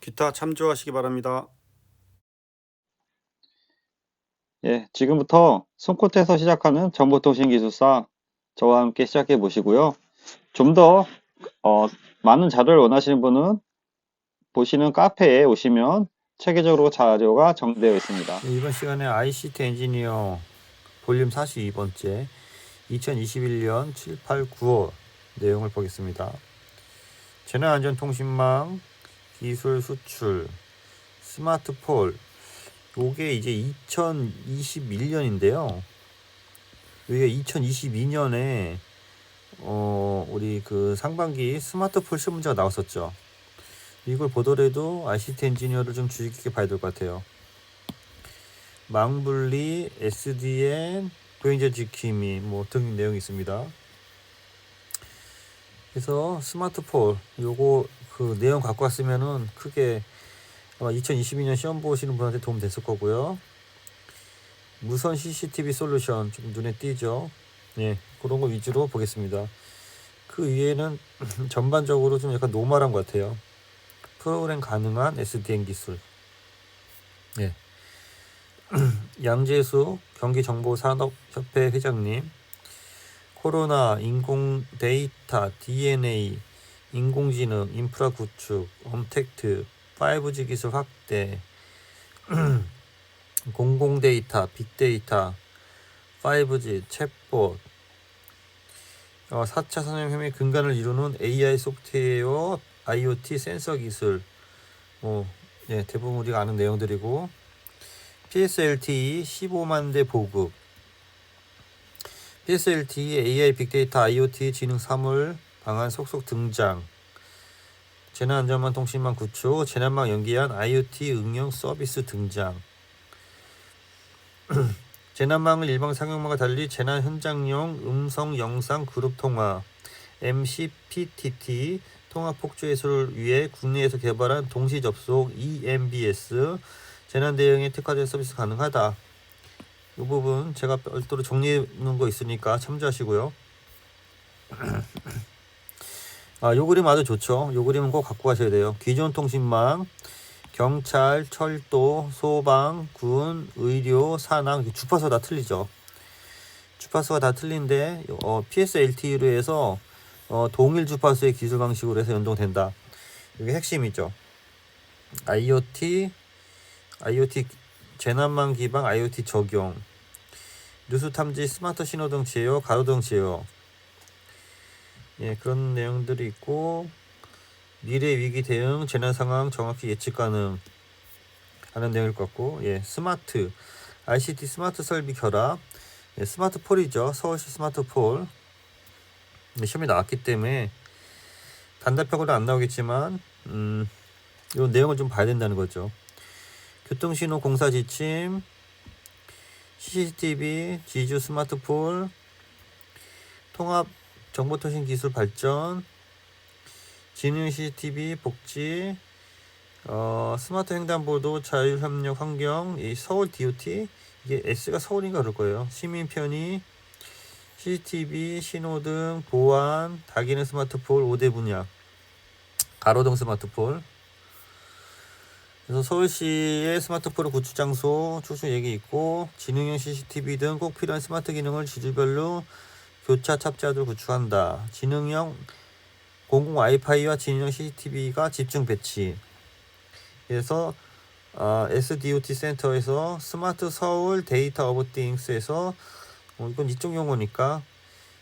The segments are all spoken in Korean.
기타 참조하시기 바랍니다. 예, 지금부터 손끝에서 시작하는 정보통신기술사 저와 함께 시작해 보시고요. 좀 더 많은 자료를 원하시는 분은 보시는 카페에 오시면 체계적으로 자료가 정리되어 있습니다. 이번 시간에 ICT 엔지니어 볼륨 42번째 2021년 7, 8, 9월 내용을 보겠습니다. 재난안전통신망 기술 수출 스마트폴 요게 이제 2021년인데요. 이게 2022년에 우리 그 상반기 스마트폴 시험 문제가 나왔었죠. 이걸 보더라도 ICT 엔지니어를 좀 주의 깊게 봐야 될 것 같아요. 망분리, SDN, 보행자 지킴이 등 내용이 있습니다. 그래서 스마트폴 요거 그 내용 갖고 왔으면은 크게 아마 2022년 시험 보시는 분한테 도움 됐을 거고요. 무선 CCTV 솔루션 좀 눈에 띄죠. 예, 그런 거 위주로 보겠습니다. 그 위에는 전반적으로 좀 약간 노멀한 것 같아요. 프로그램 가능한 SDN 기술. 예. 양재수 경기정보산업협회 회장님, 코로나, 인공 데이터, DNA, 인공지능, 인프라 구축, 엄택트, 5G 기술 확대, 공공 데이터, 빅데이터, 5G, 챗봇, 4차 산업혁명의 근간을 이루는 AI 소프트웨어, IoT 센서 기술, 대부분 우리가 아는 내용들이고, PSLTE 15만 대 보급, PSLTE AI 빅데이터 IoT 지능 사물 방안 속속 등장, 재난안전망 통신망 구축, 재난망 연계한 IoT 응용 서비스 등장, 재난망을 일반 상용망과 달리 재난 현장용 음성 영상 그룹 통화 MCPTT 통화 폭주 해소를 위해 국내에서 개발한 동시 접속 EMBS 재난 대응에 특화된 서비스 가능하다. 이 부분 제가 별도로 정리해 놓은 거 있으니까 참조하시고요. 요 그림 아주 좋죠. 요 그림은 꼭 갖고 가셔야 돼요. 기존 통신망, 경찰, 철도, 소방, 군, 의료, 산악 주파수가 다 틀리죠. 주파수가 다 틀린데 PSLTE로 해서 동일 주파수의 기술 방식으로 해서 연동된다. 이게 핵심이죠. IoT 재난망 기반 IoT 적용, 뉴스 탐지, 스마트 신호등 제어, 가로등 제어, 예, 그런 내용들이 있고, 미래 위기 대응, 재난 상황 정확히 예측 가능 하는 내용일 것 같고, 예, 스마트 ICT 스마트 설비 결합, 예, 스마트폴이죠. 서울시 스마트폴. 시험이 나왔기 때문에 단답형으로 안 나오겠지만 이 내용을 좀 봐야 된다는 거죠. 교통신호 공사 지침, CCTV, 지주 스마트폴, 통합 정보통신 기술 발전, 지능 CCTV 복지, 스마트 횡단보도 자율협력 환경, 이 서울 DOT, 이게 S가 서울인가 그럴 거예요. 시민 편의, CCTV, 신호등, 보안, 다기능 스마트폴 5대 분야, 가로등 스마트폴. 그래서 서울시의 스마트폴 구축 장소 추출 얘기 있고, 지능형 CCTV 등 꼭 필요한 스마트 기능을 지주별로 교차 탑재하도록 구축한다. 지능형 공공 와이파이와 지능형 CCTV가 집중 배치. 그래서 SDOT 센터에서 스마트 서울 데이터 오브 띵스에서 이건 이쪽 용어니까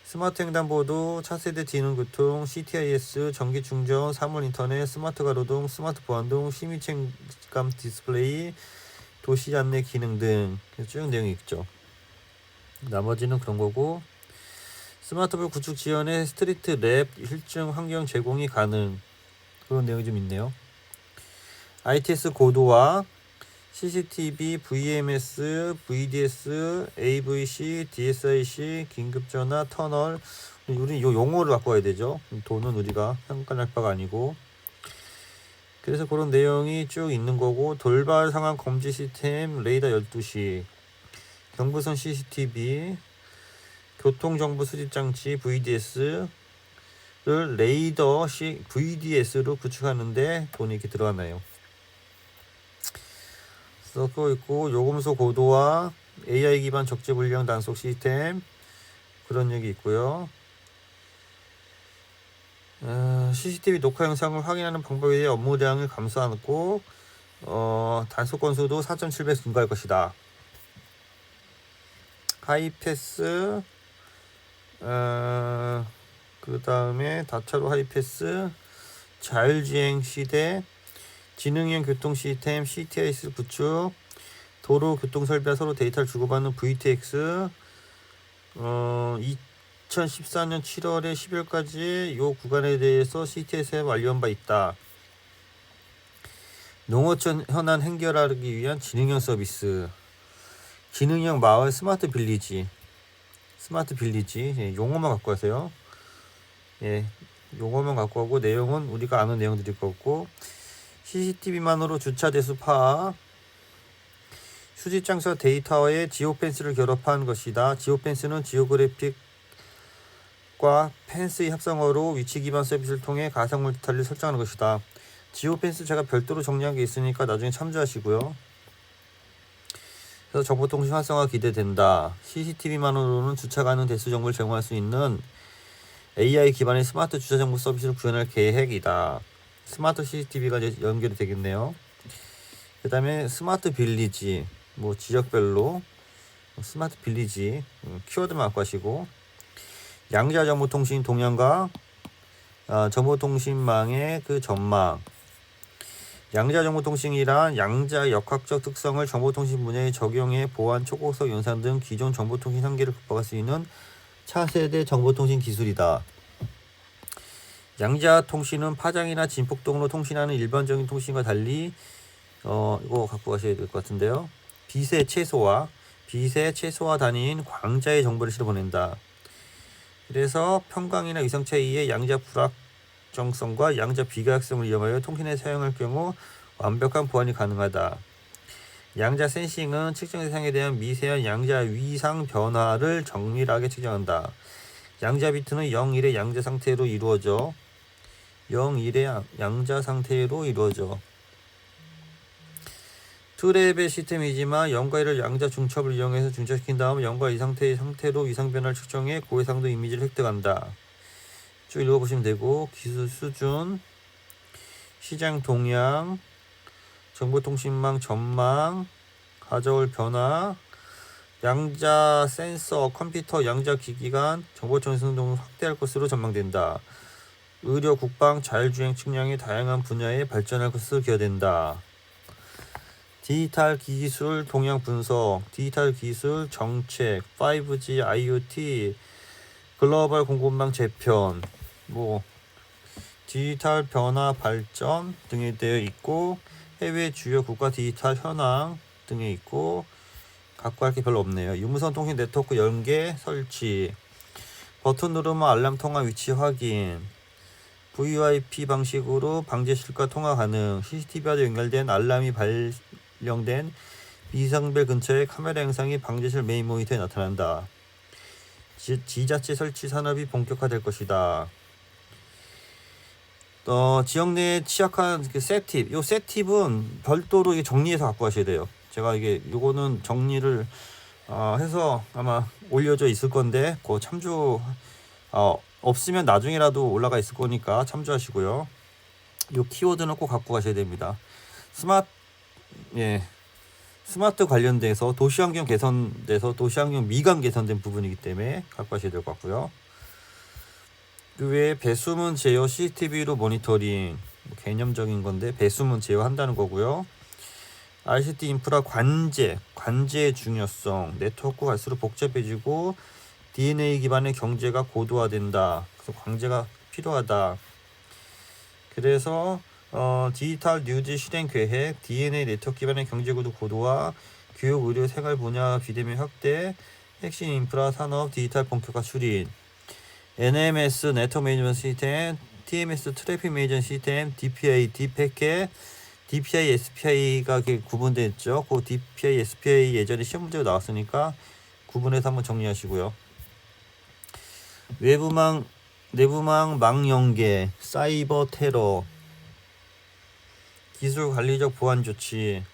스마트 횡단보도, 차세대 지능교통, CTIS, 전기충전, 사물인터넷, 스마트 가로등, 스마트 보안등, 시민체감 디스플레이, 도시 안내 기능 등 쭉 내용이 있죠. 나머지는 그런 거고, 스마트볼 구축 지원에 스트리트 랩 실증 환경 제공이 가능, 그런 내용이 좀 있네요. ITS 고도화, CCTV, VMS, VDS, AVC, DSIC, 긴급전화, 터널. 우리 이 용어를 갖고 와야 되죠. 돈은 우리가 평가할 바가 아니고. 그래서 그런 내용이 쭉 있는 거고, 돌발 상황 검지 시스템, 레이더 12시, 경부선 CCTV, 교통정보 수집장치 VDS를 레이더 VDS로 구축하는데 돈이 이렇게 들어가나요. 또 있고 요금소 고도화, AI 기반 적재 불량 단속 시스템 그런 얘기 있고요. CCTV 녹화 영상을 확인하는 방법에 대해 업무량을 감소하고 단속 건수도 4.7배 증가할 것이다. 하이패스 그 다음에 다차로 하이패스 자율주행 시대 지능형 교통 시스템 CTIS 구축 도로 교통 설비와 서로 데이터를 주고받는 VTX 2014년 7월에 10월까지 이 구간에 대해서 CTS에 완료한 바 있다. 농어촌 현안 해결하기 위한 지능형 서비스 지능형 마을 스마트 빌리지 예, 용어만 갖고 가세요. 예, 용어만 갖고 가고 내용은 우리가 아는 내용들일 거고 CCTV만으로 주차 대수 파악 수집 장소 데이터에 지오펜스를 결합한 것이다. 지오펜스는 지오그래픽과 펜스의 합성어로 위치 기반 서비스를 통해 가상 멀티타를 설정하는 것이다. 지오펜스 제가 별도로 정리한 게 있으니까 나중에 참조하시고요. 그래서 정보통신 활성화 기대된다. CCTV만으로는 주차 가능 대수 정보를 제공할 수 있는 AI 기반의 스마트 주차 정보 서비스를 구현할 계획이다. 스마트 CCTV가 이제 연결이 되겠네요. 그 다음에 스마트 빌리지, 뭐 지역별로 스마트 빌리지 키워드만 갖고 하시고 양자 정보통신 동향과 정보통신망의 그 전망. 양자 정보통신이란 양자 역학적 특성을 정보통신 분야에 적용해 보안, 초고속 연산 등 기존 정보통신 한계를 극복할 수 있는 차세대 정보통신 기술이다. 양자 통신은 파장이나 진폭동으로 통신하는 일반적인 통신과 달리 이거 갖고 가셔야 될 것 같은데요. 빛의 최소화 단위인 광자의 정보를 실어 보낸다. 그래서 평광이나 위성차에 의해 양자 불확정성과 양자 비가역성을 이용하여 통신에 사용할 경우 완벽한 보안이 가능하다. 양자 센싱은 측정 대상에 대한 미세한 양자 위상 변화를 정밀하게 측정한다. 양자 비트는 0, 1의 양자 상태로 이루어져. 투레벨 시스템이지만 0과 1을 양자 중첩을 이용해서 중첩시킨 다음 0과 2 상태의 상태로 위상 변화를 측정해 고해상도 이미지를 획득한다. 쭉 읽어보시면 되고 기술 수준, 시장 동향, 정보통신망 전망, 가져올 변화, 양자 센서, 컴퓨터, 양자 기기 간 정보 전송 등을 확대할 것으로 전망된다. 의료, 국방, 자율주행 측량의 다양한 분야에 발전할 것으로 기대된다. 디지털 기술 동향 분석, 디지털 기술 정책, 5G, IoT, 글로벌 공급망 재편, 디지털 변화 발전 등에 되어 있고 해외 주요 국가 디지털 현황 등에 있고 갖고 할 게 별로 없네요. 유무선 통신 네트워크 연계 설치, 버튼 누르면 알람 통화 위치 확인, VoIP 방식으로 방제 실과 통화 가능, CCTV와 연결된 알람이 발령된 비상벨 근처에 카메라 영상이 방제실 메인 모니터에 나타난다. 지자체 설치 산업이 본격화될 것이다. 지역 내에 취약한 그 셋팁, 요 셋팁은 별도로 정리해서 갖고 가셔야 돼요. 제가 요거는 정리를 해서 아마 올려져 있을 건데 그 참조 없으면 나중에라도 올라가 있을 거니까 참조하시고요. 요 키워드는 꼭 갖고 가셔야 됩니다. 스마트 관련돼서 도시환경 개선돼서 도시환경 미감 개선된 부분이기 때문에 갖고 가셔야 될 것 같고요. 그 외에 배수문 제어 CCTV로 모니터링, 개념적인 건데 배수문 제어한다는 거고요. ICT 인프라 관제의 중요성, 네트워크 갈수록 복잡해지고 DNA 기반의 경제가 고도화된다. 그래서 관제가 필요하다. 그래서 디지털 뉴즈 실행 계획, DNA 네트워크 기반의 경제구도 고도화, 교육, 의료, 생활 분야 비대면 확대, 핵심 인프라 산업 디지털 본격화 추진, NMS 네트워크 매니지먼트 시스템, TMS 트래픽 매니지먼트 시스템, DPI, DPAC, DPI, SPI가 구분되어 있죠. 그 DPI, SPI 예전에 시험 문제가 나왔으니까 구분해서 한번 정리하시고요. 외부망, 내부망 망연계, 사이버 테러, 기술 관리적 보안 조치,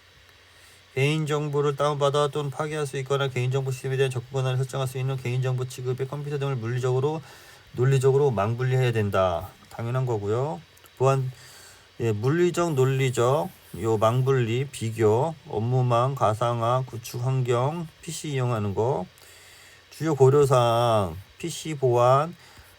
개인정보를 다운받아 또는 파괴할 수 있거나 개인정보 시스템에 대한 접근 권한을 설정할 수 있는 개인정보 취급의 컴퓨터 등을 논리적으로 망분리해야 된다. 당연한 거고요. 보안, 물리적, 논리적, 요 망분리, 비교, 업무망, 가상화, 구축 환경, PC 이용하는 거, 주요 고려사항, PC 보안,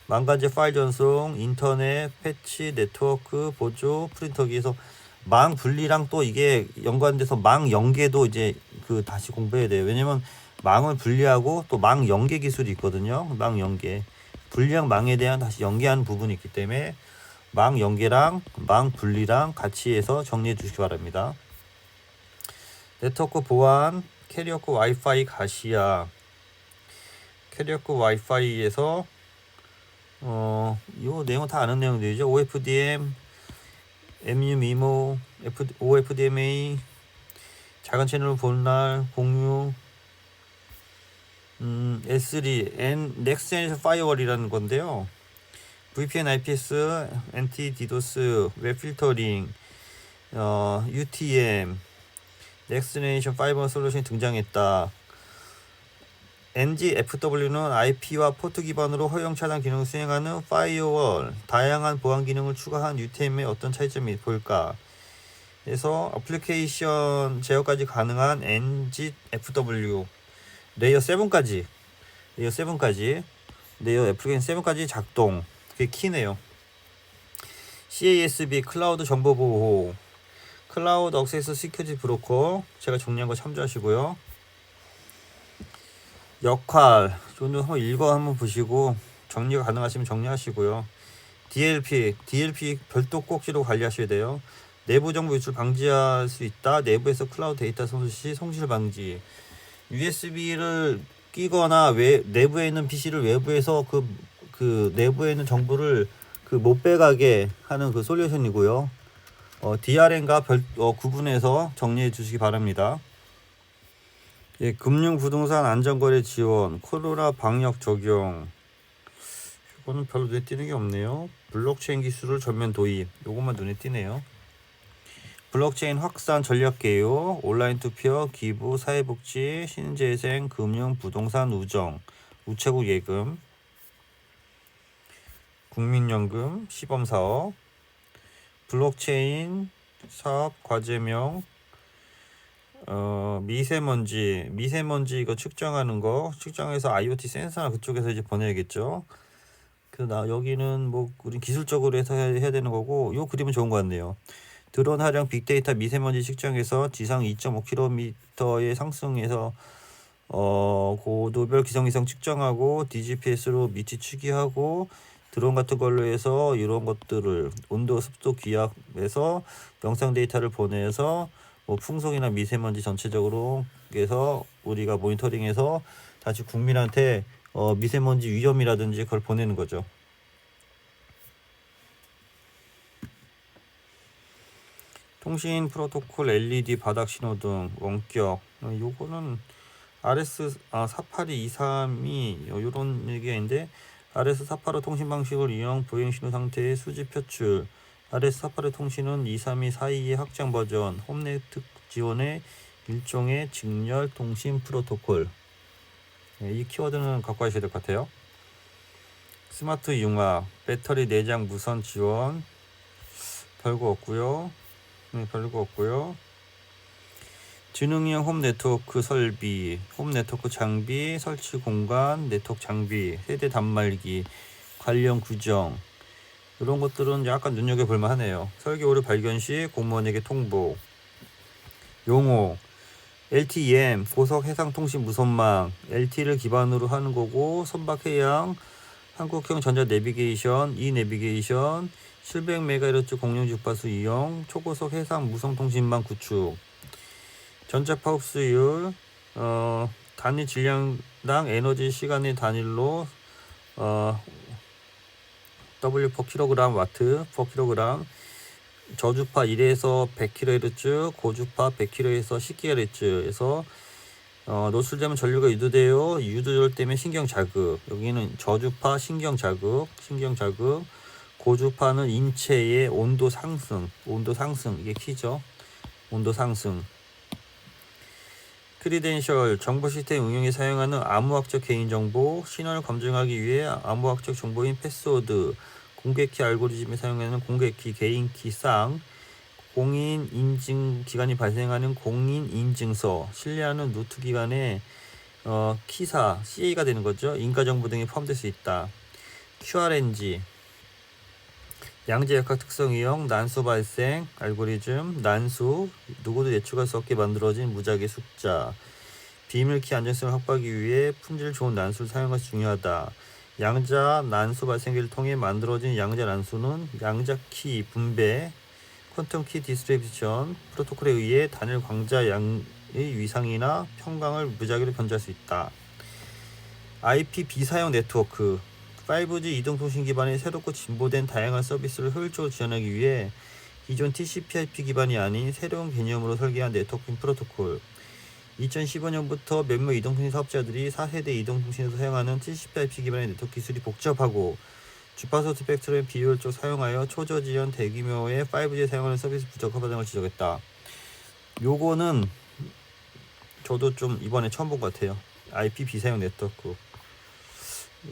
망간제 파일 전송, 인터넷, 패치, 네트워크, 보조, 프린터기에서 망 분리랑 또 이게 연관돼서 망 연계도 이제 그 다시 공부해야 돼요. 왜냐면 망을 분리하고 또 망 연계 기술이 있거든요. 망 연계. 분리랑 망에 대한 다시 연계하는 부분이 있기 때문에 망 연계랑 망 분리랑 같이 해서 정리해 주시기 바랍니다. 네트워크 보안, 캐리어급 와이파이 가시아. 캐리어급 와이파이에서 요 내용 다 아는 내용들이죠. OFDM, MU 미모, OFDMA, 작은 채널 분할, 공유, S3, Next Generation Firewall이라는 건데요. VPN, IPS, Anti DDoS, 웹 필터링, UTM, Next Generation Firewall 솔루션이 등장했다. NGFW는 IP와 포트 기반으로 허용 차단 기능을 수행하는 파이어월, 다양한 보안 기능을 추가한 UTM의 어떤 차이점이 보일까? 그래서 애플리케이션 제어까지 가능한 NGFW 레이어 7까지 레이어 애플리케이션 7까지 작동. 그게 키네요. CASB 클라우드 정보 보호, 클라우드 액세스 시큐리티 브로커 제가 정리한 거 참조하시고요. 역할 좀 한번 한번 보시고 정리가 가능하시면 정리하시고요. DLP 별도 꼭지로 관리하셔야 돼요. 내부 정보 유출 방지할 수 있다. 내부에서 클라우드 데이터 손실 시 송실 방지. USB를 끼거나 내부에 있는 PC를 외부에서 그 내부에 있는 정보를 못 빼가게 하는 그 솔루션이고요. DRM과 구분해서 정리해 주시기 바랍니다. 금융 부동산 안전거래 지원, 코로나 방역 적용. 이거는 별로 눈에 띄는 게 없네요. 블록체인 기술을 전면 도입. 요것만 눈에 띄네요. 블록체인 확산 전략 개요, 온라인 투표, 기부, 사회복지, 신재생, 금융, 부동산, 우정, 우체국 예금, 국민연금, 시범사업, 블록체인 사업 과제명, 미세먼지 이거 측정해서 IoT 센서나 그쪽에서 이제 보내야겠죠. 여기는 뭐 우리 기술적으로 해서 해야 되는 거고, 요 그림은 좋은 것 같네요. 드론 활용 빅데이터 미세먼지 측정에서 지상 2.5km의 상승해서 고도별 기상위성 측정하고 DGPS로 미치 추기하고 드론 같은 걸로 해서 이런 것들을 온도 습도 기압해서 영상 데이터를 보내서 뭐 풍속이나 미세먼지 전체적으로 해서 우리가 모니터링해서 다시 국민한테 미세먼지 위험이라든지 그걸 보내는 거죠. 통신 프로토콜 LED 바닥 신호등 원격. 요거는 RS 48223이 요런 얘기인데, RS 485 통신 방식을 이용 보행 신호 상태의 수집 표출. RS 485 통신은 23242의 확장 버전, 홈네트 지원의 일종의 직렬 통신 프로토콜. 이 키워드는 갖고 가셔야 될 것 같아요. 스마트 융합, 배터리 내장 무선 지원. 별거 없고요. 지능형 홈 네트워크 설비, 홈 네트워크 장비, 설치 공간, 네트워크 장비, 세대 단말기, 관련 구정, 이런 것들은 약간 눈여겨볼 만하네요. 설계 오류 발견 시 공무원에게 통보. 용어, LTEM, 고속 해상통신 무선망, LTE를 기반으로 하는 거고, 선박해양, 한국형 전자 내비게이션, 이내비게이션, 700MHz 공룡 주파수 이용, 초고속 해상 무선통신망 구축, 전자파 흡수율, 단위 질량당 에너지 시간의 단일로 W per kg, 와트 per kg, 저주파 1에서 100kHz, 고주파 100kHz에서 10kHz에서 노출되면 전류가 유도되어 유도열 때문에 신경 자극. 여기는 저주파 신경 자극, 고주파는 인체의 온도 상승 이게 키죠. 온도 상승. 크리덴셜 정보 시스템 응용에 사용하는 암호학적 개인정보 신원을 검증하기 위해 암호학적 정보인 패스워드, 공개키 알고리즘에 사용하는 공개키, 개인키, 쌍, 공인 인증 기간이 발생하는 공인 인증서, 신뢰하는 루트 기간에 키사, CA가 되는 거죠. 인가정보 등이 포함될 수 있다. QRNG 양자역학 특성 이용 난수 발생 알고리즘 난수 누구도 예측할 수 없게 만들어진 무작위 숫자 비밀키 안정성을 확보하기 위해 품질 좋은 난수를 사용하는 것이 중요하다. 양자 난수 발생기를 통해 만들어진 양자 난수는 양자키 분배 퀀텀키 디스트리뷰션 프로토콜에 의해 단일 광자 양의 위상이나 평강을 무작위로 변조할 수 있다. IP 비사용 네트워크 5G 이동통신 기반의 새롭고 진보된 다양한 서비스를 효율적으로 지원하기 위해 기존 TCP/IP 기반이 아닌 새로운 개념으로 설계한 네트워킹 프로토콜 2015년부터 몇몇 이동통신 사업자들이 4세대 이동통신에서 사용하는 TCP/IP 기반의 네트워크 기술이 복잡하고 주파수 스펙트럼의 비효율적 사용하여 초저지연 대규모의 5G에 사용하는 서비스 부적합하다는 걸 지적했다. 요거는 저도 좀 이번에 처음 본 것 같아요. IP 비사용 네트워크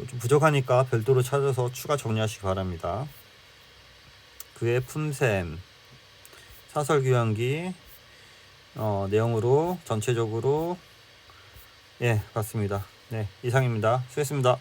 좀 부족하니까 별도로 찾아서 추가 정리하시기 바랍니다. 그의 품셈 사설 교환기 내용으로 전체적으로 봤습니다. 네, 이상입니다. 수고했습니다.